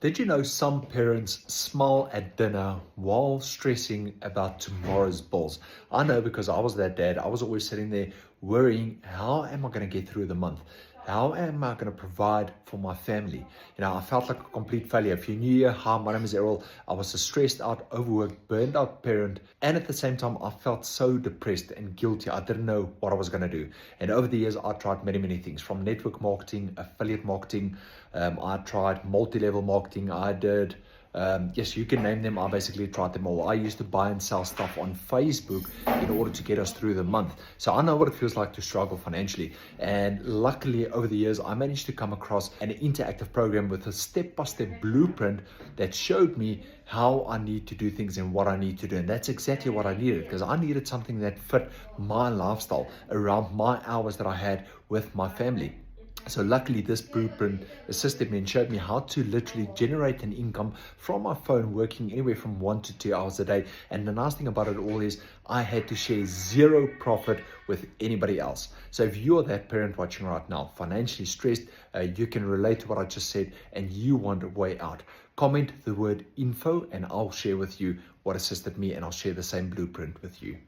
Did you know some parents smile at dinner while stressing about tomorrow's bills? I know because I was that dad. I was always sitting there worrying, how am I going to get through the month? How am I going to provide for my family? I felt like a complete failure. If you knew, hi, my name is Errol. I was a stressed out, overworked, burned out parent. And at the same time, I felt so depressed and guilty. I didn't know what I was going to do. And over the years, I tried many things, from network marketing, affiliate marketing. I tried multi-level marketing. I did, yes, you can name them. I basically tried them all. I used to buy and sell stuff on Facebook in order to get us through the month. So I know what it feels like to struggle financially. And luckily, over the years, I managed to come across an interactive program with a step-by-step blueprint that showed me how I need to do things and what I need to do. And that's exactly what I needed, because I needed something that fit my lifestyle around my hours that I had with my family. So luckily, this blueprint assisted me and showed me how to literally generate an income from my phone, working anywhere from 1 to 2 hours a day. And the nice thing about it all is I had to share zero profit with anybody else. So if you're that parent watching right now, financially stressed, you can relate to what I just said, and you want a way out, comment the word info and I'll share with you what assisted me, and I'll share the same blueprint with you.